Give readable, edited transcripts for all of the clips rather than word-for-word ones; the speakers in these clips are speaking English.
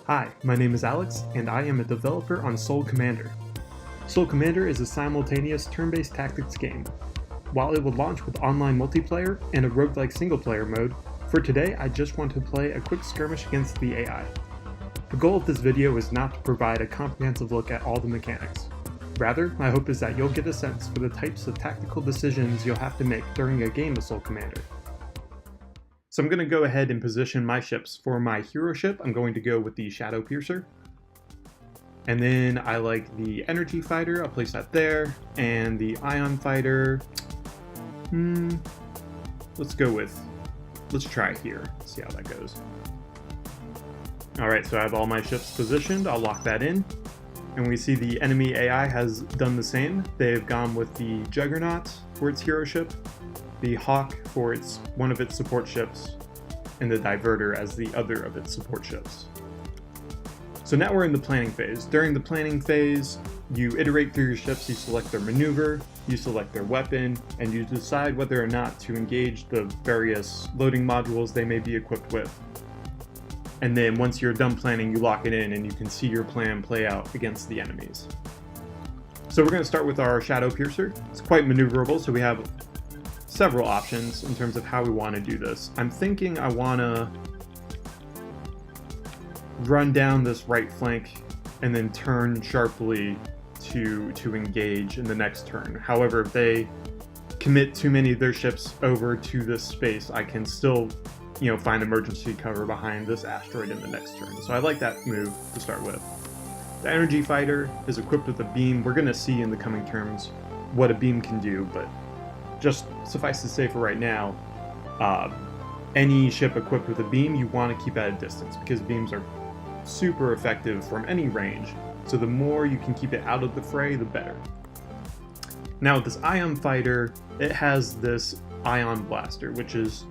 Hi, my name is Alex, and I am a developer on Soul Commander. Soul Commander is a simultaneous turn-based tactics game. While it will launch with online multiplayer and a roguelike single-player mode, for today I just want to play a quick skirmish against the AI. The goal of this video is not to provide a comprehensive look at all the mechanics. Rather, my hope is that you'll get a sense for the types of tactical decisions you'll have to make during a game of Soul Commander. So I'm going to go ahead and position my ships. For my hero ship, I'm going to go with the Shadow Piercer. And then I like the Energy Fighter, I'll place that there. And the Ion Fighter, let's try here, see how that goes. Alright, so I have all my ships positioned, I'll lock that in. And we see the enemy AI has done the same. They've gone with the Juggernaut for its hero ship, the Hawk for one of its support ships, and the Diverter as the other of its support ships. So now we're in the planning phase. During the planning phase, you iterate through your ships, you select their maneuver, you select their weapon, and you decide whether or not to engage the various loading modules they may be equipped with. And then once you're done planning, you lock it in and you can see your plan play out against the enemies. So we're going to start with our Shadow Piercer. It's quite maneuverable, so we have several options in terms of how we want to do this. I'm thinking I want to run down this right flank and then turn sharply to engage in the next turn. However, if they commit too many of their ships over to this space, I can still, find emergency cover behind this asteroid in the next turn. So I like that move to start with. The Energy Fighter is equipped with a beam. We're going to see in the coming turns what a beam can do, but just suffice to say for right now, any ship equipped with a beam you want to keep at a distance because beams are super effective from any range. So the more you can keep it out of the fray, the better. Now with this Ion Fighter, it has this Ion Blaster, which is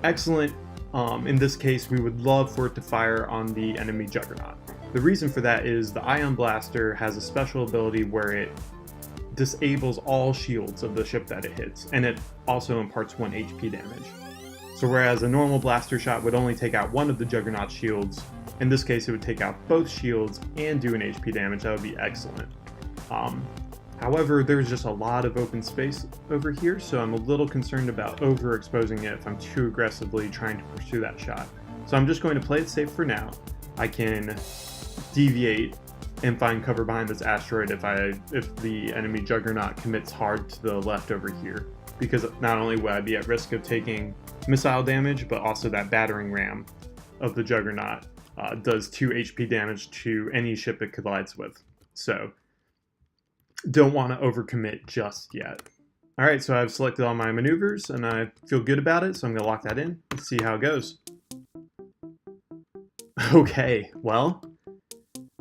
excellent. In this case, we would love for it to fire on the enemy Juggernaut. The reason for that is the Ion Blaster has a special ability where it disables all shields of the ship that it hits, and it also imparts 1 HP damage. So whereas a normal blaster shot would only take out one of the Juggernaut shields, in this case it would take out both shields and do an HP damage. That would be excellent. However, there's just a lot of open space over here, so I'm a little concerned about overexposing it if I'm too aggressively trying to pursue that shot. So I'm just going to play it safe for now. I can deviate and find cover behind this asteroid if the enemy Juggernaut commits hard to the left over here, because not only will I be at risk of taking missile damage, but also that battering ram of the Juggernaut does 2 HP damage to any ship it collides with. So don't want to overcommit just yet. Alright, so I've selected all my maneuvers and I feel good about it, so I'm going to lock that in. Let's see how it goes. Okay, well,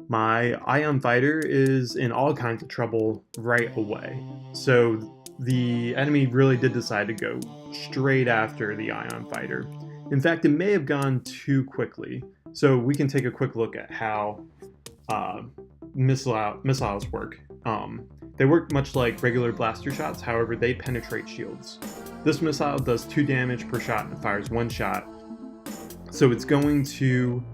my Ion Fighter is in all kinds of trouble right away. So the enemy really did decide to go straight after the Ion Fighter. In fact, it may have gone too quickly. So we can take a quick look at how missiles work. They work much like regular blaster shots, however they penetrate shields. This missile does 2 damage per shot and fires 1 shot. So it's going to,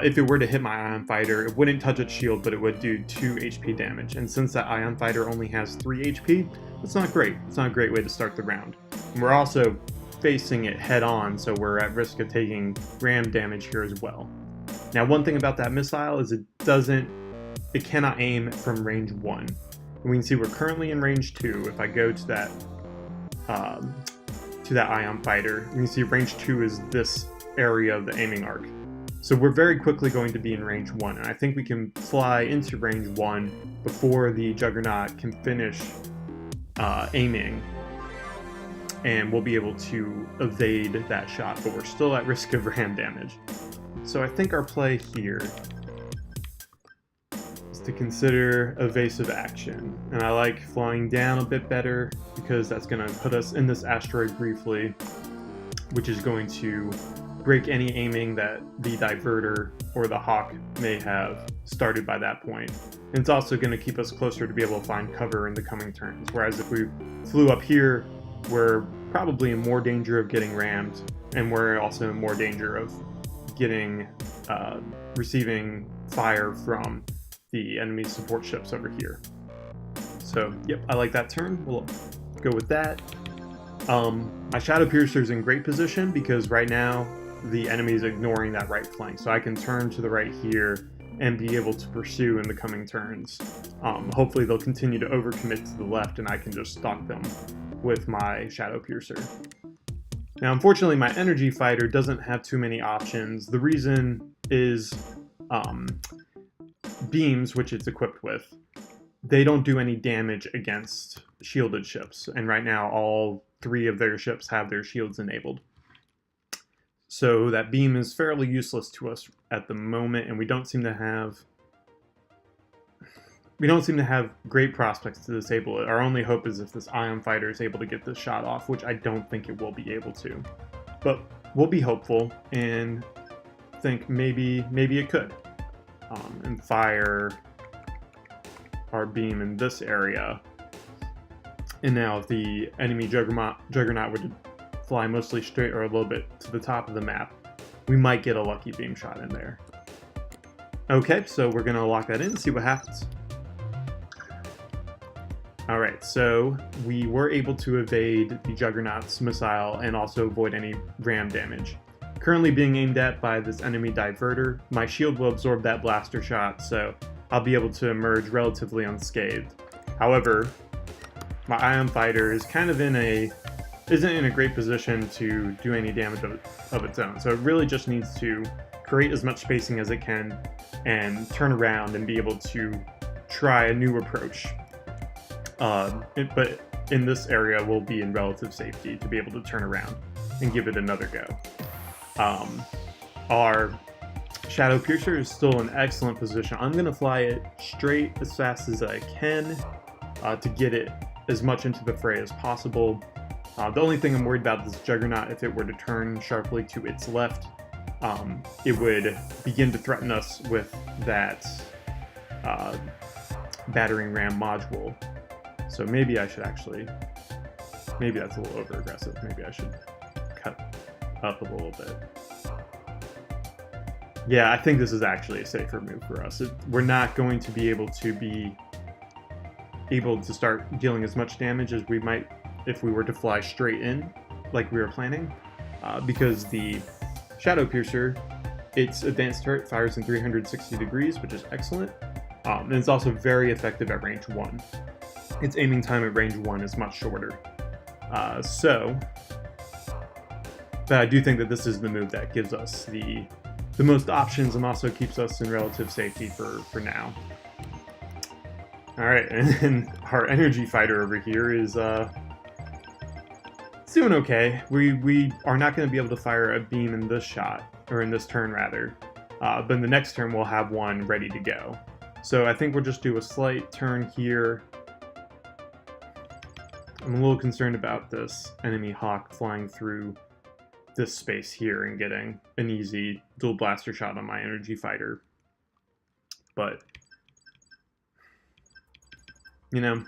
if it were to hit my Ion Fighter, it wouldn't touch its shield, but it would do 2 HP damage. And since that Ion Fighter only has 3 HP, that's not great. It's not a great way to start the round. And we're also facing it head on, so we're at risk of taking ram damage here as well. Now, one thing about that missile is it cannot aim from range 1. And we can see we're currently in range 2. If I go to that Ion Fighter, we can see range 2 is this area of the aiming arc. So we're very quickly going to be in range 1, and I think we can fly into range 1 before the Juggernaut can finish aiming, and we'll be able to evade that shot, but we're still at risk of ram damage. So I think our play here is to consider evasive action, and I like flying down a bit better because that's going to put us in this asteroid briefly, which is going to break any aiming that the Diverter or the Hawk may have started by that point. And it's also going to keep us closer to be able to find cover in the coming turns, whereas if we flew up here, we're probably in more danger of getting rammed, and we're also in more danger of getting receiving fire from the enemy support ships over here. So, yep, I like that turn. We'll go with that. My Shadow Piercer is in great position because right now the enemy is ignoring that right flank. So I can turn to the right here and be able to pursue in the coming turns. Hopefully they'll continue to overcommit to the left and I can just stalk them with my Shadow Piercer. Now, unfortunately, my Energy Fighter doesn't have too many options. The reason is beams, which it's equipped with, they don't do any damage against shielded ships. And right now, all 3 of their ships have their shields enabled. So that beam is fairly useless to us at the moment, and we don't seem to have great prospects to disable it. Our only hope is if this Ion Fighter is able to get this shot off, which I don't think it will be able to. But we'll be hopeful and think maybe it could. And fire our beam in this area. And now if the enemy Juggernaut were to fly mostly straight or a little bit to the top of the map, we might get a lucky beam shot in there. Okay, so we're going to lock that in and see what happens. Alright, so we were able to evade the Juggernaut's missile and also avoid any ram damage. Currently being aimed at by this enemy diverter, my shield will absorb that blaster shot, so I'll be able to emerge relatively unscathed. However, my Ion Fighter is kind of isn't in a great position to do any damage of its own, so it really just needs to create as much spacing as it can and turn around and be able to try a new approach. But in this area, we'll be in relative safety to be able to turn around and give it another go. Our Shadow Piercer is still in excellent position. I'm going to fly it straight as fast as I can to get it as much into the fray as possible. The only thing I'm worried about is Juggernaut. If it were to turn sharply to its left, it would begin to threaten us with that battering ram module. So maybe I should maybe that's a little over aggressive. Maybe I should cut up a little bit. Yeah, I think this is actually a safer move for us. We're not going to be able to start dealing as much damage as we might if we were to fly straight in like we were planning, because the Shadow Piercer, its advanced turret fires in 360 degrees, which is excellent, and it's also very effective at range 1. Its aiming time at range 1 is much shorter. But I do think that this is the move that gives us the most options and also keeps us in relative safety for now. Alright, and our Energy Fighter over here is doing okay. We are not going to be able to fire a beam in this shot, or in this turn rather, but in the next turn we'll have one ready to go. So I think we'll just do a slight turn here. I'm a little concerned about this enemy Hawk flying through this space here and getting an easy dual blaster shot on my Energy Fighter. But, you know,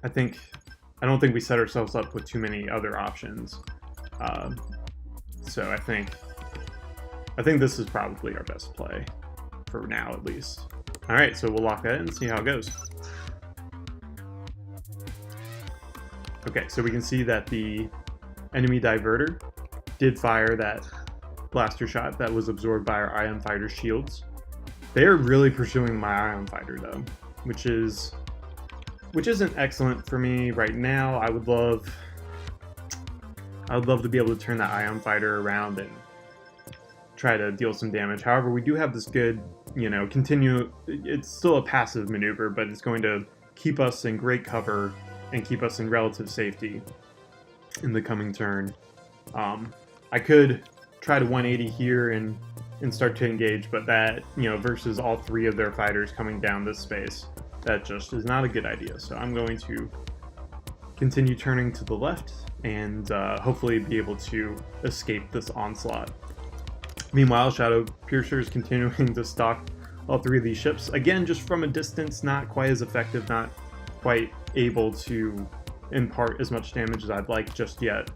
I don't think we set ourselves up with too many other options. So I think this is probably our best play for now, at least. All right, so we'll lock that in and see how it goes. Okay, so we can see that the enemy diverter did fire that blaster shot that was absorbed by our Ion Fighter shields. They are really pursuing my Ion Fighter though, which isn't excellent for me right now. I would love to be able to turn that Ion Fighter around and try to deal some damage. However, we do have this good, it's still a passive maneuver, but it's going to keep us in great cover and keep us in relative safety in the coming turn. I could try to 180 here and start to engage, but that, versus all 3 of their fighters coming down this space, that just is not a good idea. So I'm going to continue turning to the left and hopefully be able to escape this onslaught. Meanwhile, Shadow Piercer is continuing to stalk all 3 of these ships. Again, just from a distance, not quite as effective, not quite able to impart as much damage as I'd like just yet.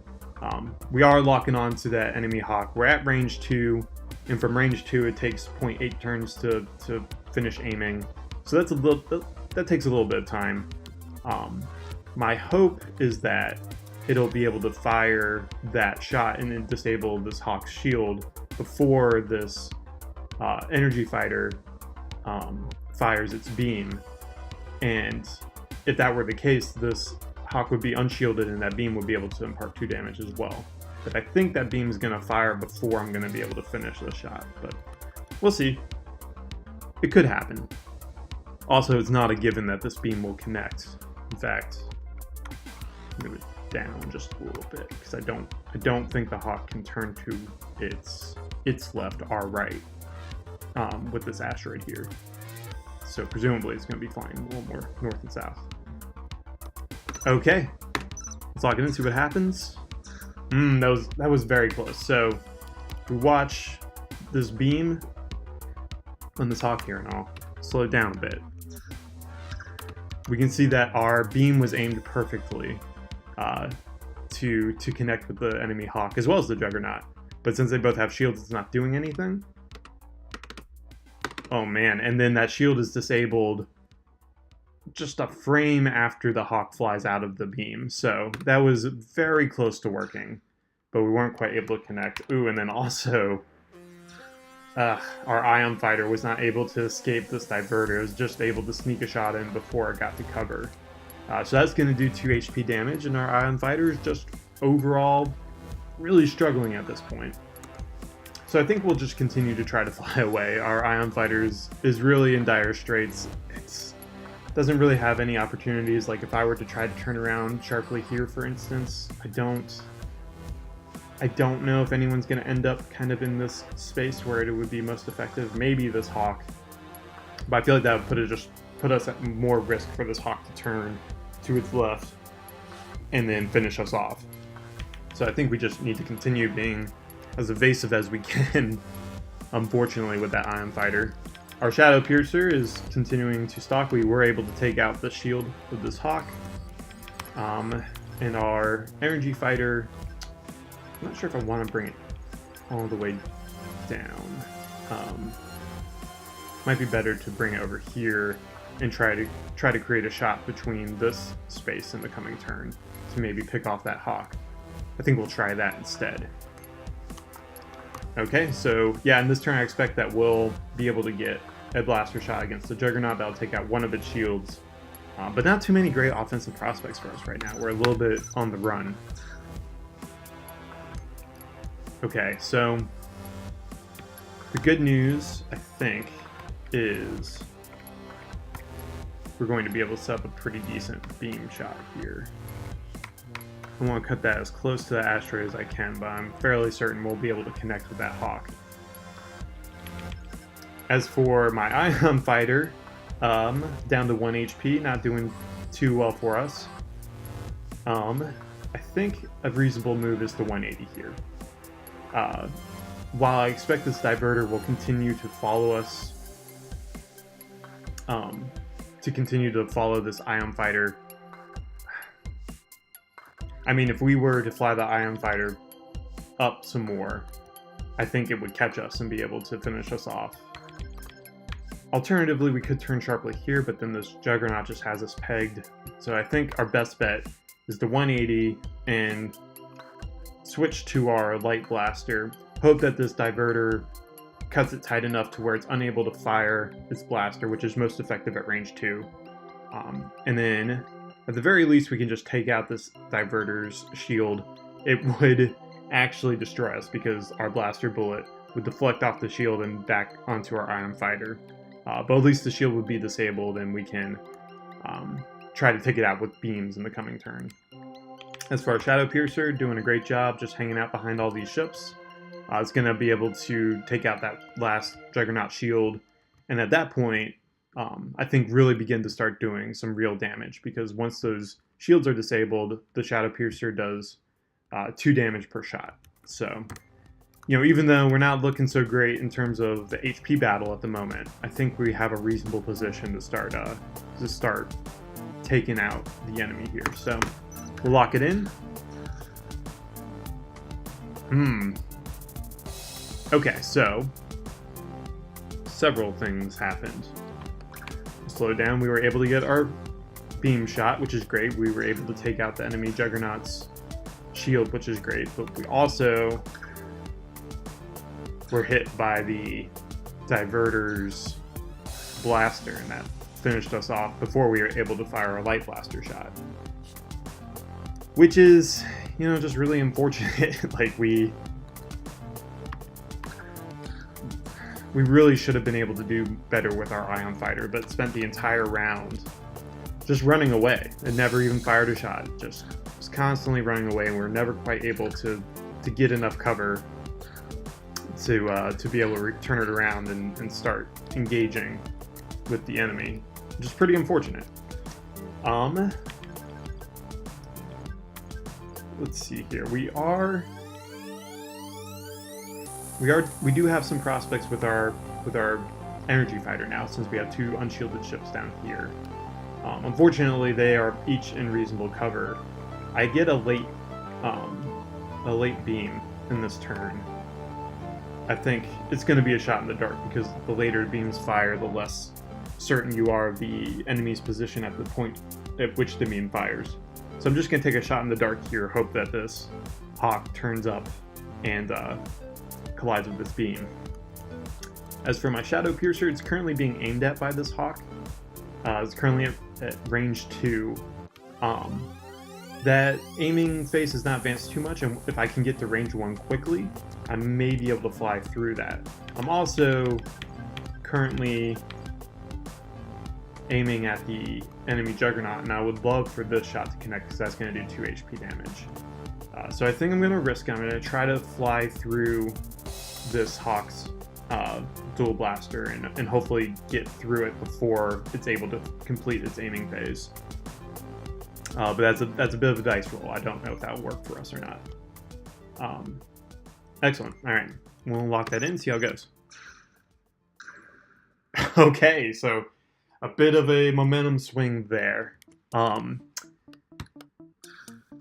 We are locking on to that enemy Hawk. We're at range 2. and from range 2 it takes 0.8 turns to finish aiming. So that's a little that takes a little bit of time. My hope is that it'll be able to fire that shot and then disable this Hawk's shield before this energy fighter fires its beam. And if that were the case, this Hawk would be unshielded and that beam would be able to impart 2 damage as well. But I think that beam is going to fire before I'm going to be able to finish the shot, but we'll see. It could happen. Also, it's not a given that this beam will connect. In fact, move it down just a little bit because I don't think the Hawk can turn to its left, our right, with this asteroid here. So presumably it's going to be flying a little more north and south. Okay, let's log in and see what happens. That was very close. So we watch this beam on this Hawk here, and I'll slow it down a bit. We can see that our beam was aimed perfectly to connect with the enemy Hawk as well as the Juggernaut. But since they both have shields, it's not doing anything. Oh man, and then that shield is disabled just a frame after the Hawk flies out of the beam. So that was very close to working, but we weren't quite able to connect. Ooh, and then also our Ion Fighter was not able to escape this diverter. It was just able to sneak a shot in before it got to cover. So that's going to do 2 HP damage, and our Ion Fighter is just overall really struggling at this point. So I think we'll just continue to try to fly away. Our Ion Fighter is really in dire straits. It doesn't really have any opportunities. Like if I were to try to turn around sharply here, for instance, I don't know if anyone's going to end up kind of in this space where it would be most effective. Maybe this Hawk, but I feel like that would put us at more risk for this Hawk to turn to its left and then finish us off. So I think we just need to continue being as evasive as we can, unfortunately, with that Ion Fighter. Our Shadow Piercer is continuing to stalk. We were able to take out the shield of this Hawk. And our Energy Fighter, I'm not sure if I want to bring it all the way down. Might be better to bring it over here and try to create a shot between this space and the coming turn to maybe pick off that Hawk. I think we'll try that instead. Okay, so yeah, in this turn I expect that we'll be able to get a blaster shot against the Juggernaut. That'll take out one of its shields. But not too many great offensive prospects for us right now. We're a little bit on the run. Okay, so the good news, I think, is we're going to be able to set up a pretty decent beam shot here. I want to cut that as close to the asteroid as I can, but I'm fairly certain we'll be able to connect with that Hawk. As for my Ion Fighter, down to 1 HP, not doing too well for us. I think a reasonable move is the 180 here. While I expect this diverter will continue to follow us, to continue to follow this Ion Fighter. I mean, if we were to fly the Ion Fighter up some more, I think it would catch us and be able to finish us off. Alternatively, we could turn sharply here, but then this Juggernaut just has us pegged. So I think our best bet is the 180 and switch to our Light Blaster. Hope that this diverter cuts it tight enough to where it's unable to fire its blaster, which is most effective at range 2. And then, at the very least, we can just take out this diverter's shield. It would actually destroy us because our blaster bullet would deflect off the shield and back onto our Ion Fighter. But at least the shield would be disabled and we can try to take it out with beams in the coming turn. As for our Shadow Piercer, doing a great job just hanging out behind all these ships. It's going to be able to take out that last Juggernaut shield, and at that point, I think really begin to start doing some real damage, because once those shields are disabled, the Shadow Piercer does 2 damage per shot. So, you know, even though we're not looking so great in terms of the HP battle at the moment, I think we have a reasonable position to start taking out the enemy here. So we'll lock it in. Okay, so several things happened. Slow down, we were able to get our beam shot, which is great. We were able to take out the enemy Juggernaut's shield, which is great, but we also were hit by the Diverter's blaster, and that finished us off before we were able to fire our light blaster shot. Which is, you know, just really unfortunate. Like, we really should have been able to do better with our Ion Fighter, but spent the entire round just running away and never even fired a shot. Just was constantly running away, and we were never quite able to get enough cover to be able to turn it around and start engaging with the enemy, which is pretty unfortunate. Let's see here. We do have some prospects with our energy fighter now, since we have two unshielded ships down here. Unfortunately, they are each in reasonable cover. I get a late beam in this turn. I think it's going to be a shot in the dark, because the later beams fire, the less certain you are of the enemy's position at the point at which the beam fires. So I'm just going to take a shot in the dark here, hope that this Hawk turns up and collides with this beam. As for my Shadow Piercer, it's currently being aimed at by this Hawk. It's currently at range 2. That aiming phase is not advanced too much, and if I can get to range 1 quickly, I may be able to fly through that. I'm also currently aiming at the enemy Juggernaut, and I would love for this shot to connect, because that's going to do 2 HP damage. So I think I'm going to risk it. I'm going to try to fly through this Hawk's dual blaster and hopefully get through it before it's able to complete its aiming phase. But that's a bit of a dice roll. I don't know if that will work for us or not. Excellent. All right, we'll lock that in, see how it goes. Okay, so a bit of a momentum swing there.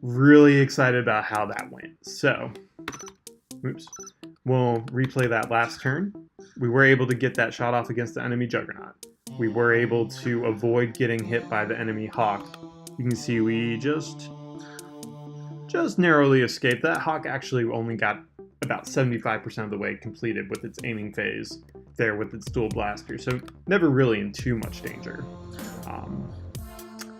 Really excited about how that went. So, oops. We'll replay that last turn. We were able to get that shot off against the enemy Juggernaut. We were able to avoid getting hit by the enemy Hawk. You can see we just narrowly escaped. That Hawk actually only got about 75% of the way completed with its aiming phase there with its dual blaster, so never really in too much danger.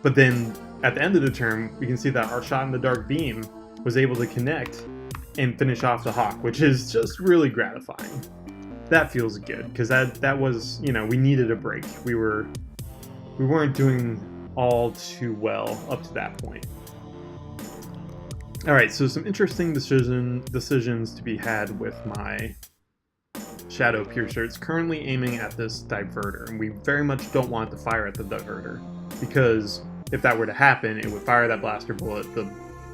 But then at the end of the turn, we can see that our shot in the dark beam was able to connect and finish off the Hawk, which is just really gratifying. That feels good, because that was, you know, we needed a break. We weren't doing all too well up to that point. All right, so some interesting decisions to be had with my Shadow Piercer. It's currently aiming at this Diverter, and we very much don't want to fire at the Diverter, because if that were to happen, it would fire that blaster bullet. The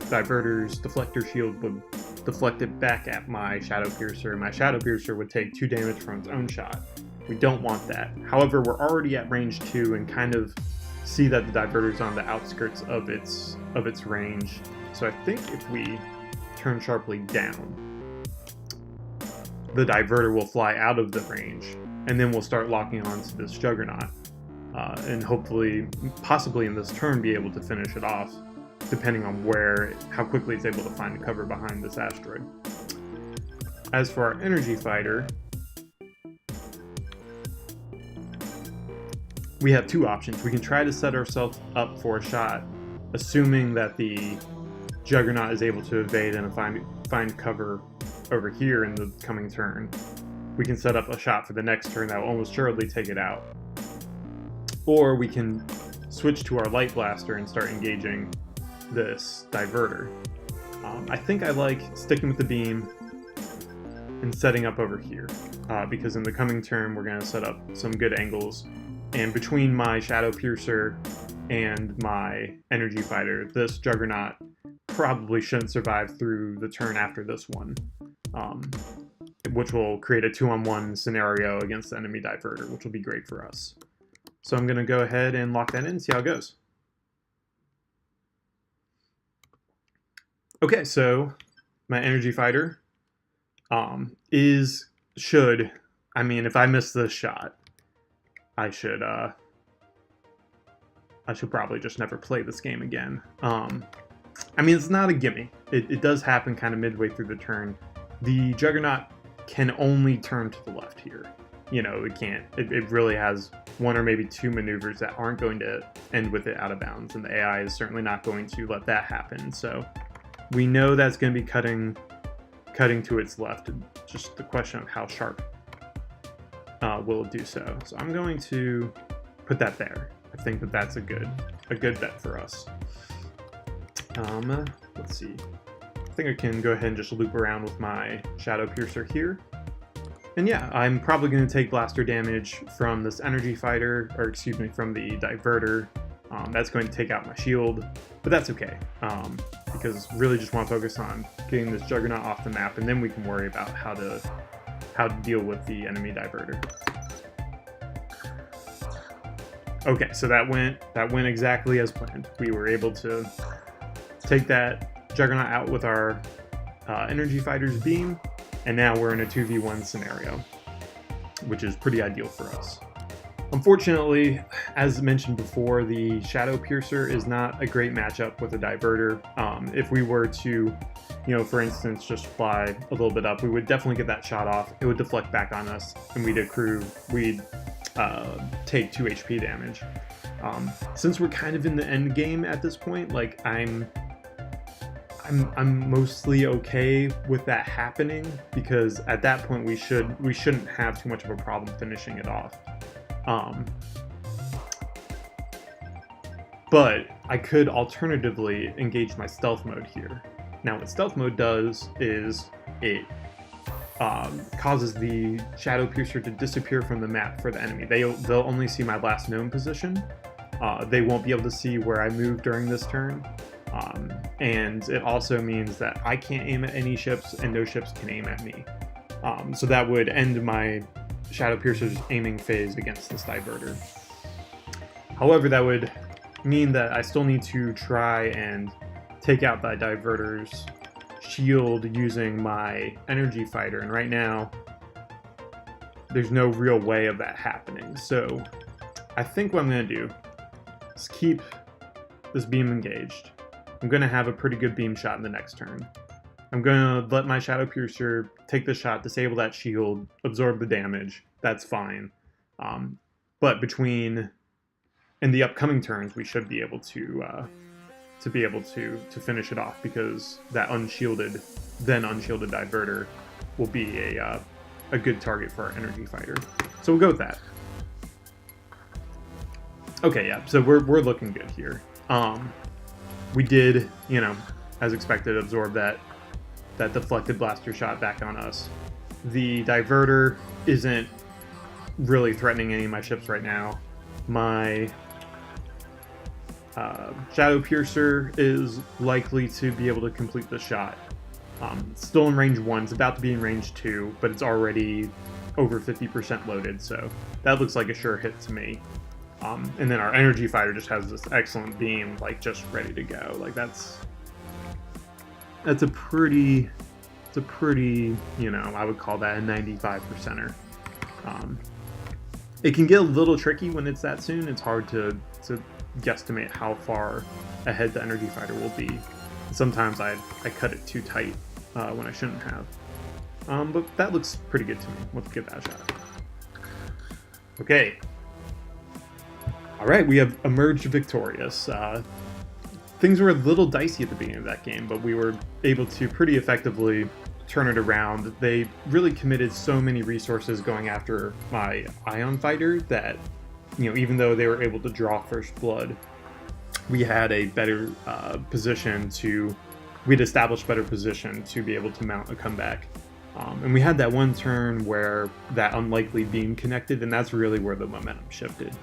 Diverter's deflector shield would deflect it back at my Shadow Piercer. My Shadow Piercer would take 2 damage from its own shot. We don't want that. However, we're already at range 2 and kind of see that the Diverter's on the outskirts of its range. So I think if we turn sharply down, the Diverter will fly out of the range, and then we'll start locking onto this Juggernaut, and hopefully, possibly in this turn, be able to finish it off, depending on how quickly it's able to find cover behind this asteroid. As for our energy fighter, we have 2 options. We can try to set ourselves up for a shot, assuming that the Juggernaut is able to evade and find cover over here in the coming turn. We can set up a shot for the next turn that will almost surely take it out. Or we can switch to our light blaster and start engaging this Diverter. I think I like sticking with the beam and setting up over here, because in the coming turn we're going to set up some good angles, and between my Shadow Piercer and my energy fighter, this Juggernaut probably shouldn't survive through the turn after this one, which will create a 2-on-1 scenario against the enemy Diverter, which will be great for us. So I'm going to go ahead and lock that in and see how it goes. Okay, so my energy fighter is should, I mean, if I miss this shot, I should probably just never play this game again. I mean, it's not a gimme. It does happen kind of midway through the turn. The Juggernaut can only turn to the left here. You know, it can't. It really has one or maybe two maneuvers that aren't going to end with it out of bounds, and the AI is certainly not going to let that happen. So we know that's going to be cutting to its left. Just the question of how sharp will it do so. So I'm going to put that there. I think that that's a good bet for us. Let's see. I think I can go ahead and just loop around with my Shadow Piercer here. And yeah, I'm probably going to take blaster damage from this energy fighter, or excuse me, from the diverter. That's going to take out my shield, but that's okay, because really just want to focus on getting this Juggernaut off the map, and then we can worry about how to deal with the enemy diverter. Okay, so that went exactly as planned. We were able to take that Juggernaut out with our energy fighter's beam, and now we're in a 2v1 scenario, which is pretty ideal for us. Unfortunately, as mentioned before, the Shadow Piercer is not a great matchup with a diverter. If we were to, you know, for instance, just fly a little bit up, we would definitely get that shot off. It would deflect back on us, and we'd take 2 HP damage. Since we're kind of in the end game at this point, like I'm mostly okay with that happening, because at that point we shouldn't have too much of a problem finishing it off. But I could alternatively engage my stealth mode here. Now what stealth mode does is it causes the Shadow Piercer to disappear from the map for the enemy. They'll only see my last known position. They won't be able to see where I move during this turn. And it also means that I can't aim at any ships, and no ships can aim at me. So that would end my Shadow Piercer's aiming phase against this diverter. However, that would mean that I still need to try and take out that diverter's shield using my energy fighter, and right now there's no real way of that happening. So I think what I'm going to do is keep this beam engaged. I'm going to have a pretty good beam shot in the next turn. I'm going to let my Shadow Piercer take the shot, disable that shield, absorb the damage. That's fine. But in the upcoming turns, we should be able to finish it off, because that unshielded diverter will be a good target for our energy fighter. So we'll go with that. Okay, yeah. So we're looking good here. We did, you know, as expected, absorb that deflected blaster shot back on us. The diverter isn't really threatening any of my ships right now. My Shadow Piercer is likely to be able to complete the shot. Still in range 1, it's about to be in range 2, but it's already over 50% loaded, so that looks like a sure hit to me. And then our energy fighter just has this excellent beam, like just ready to go. Like that's a pretty, you know, I would call that a 95%er. It can get a little tricky when it's that soon. It's hard to guesstimate how far ahead the energy fighter will be. Sometimes I cut it too tight when I shouldn't have. But that looks pretty good to me. Let's give that a shot. Okay. Alright, we have emerged victorious. Things were a little dicey at the beginning of that game, but we were able to pretty effectively turn it around. They really committed so many resources going after my Ion Fighter that, you know, even though they were able to draw first blood, we had a better we'd established better position to be able to mount a comeback. And we had that one turn where that unlikely beam connected, and that's really where the momentum shifted.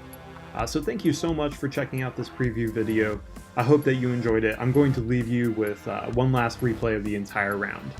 So thank you so much for checking out this preview video. I hope that you enjoyed it. I'm going to leave you with one last replay of the entire round.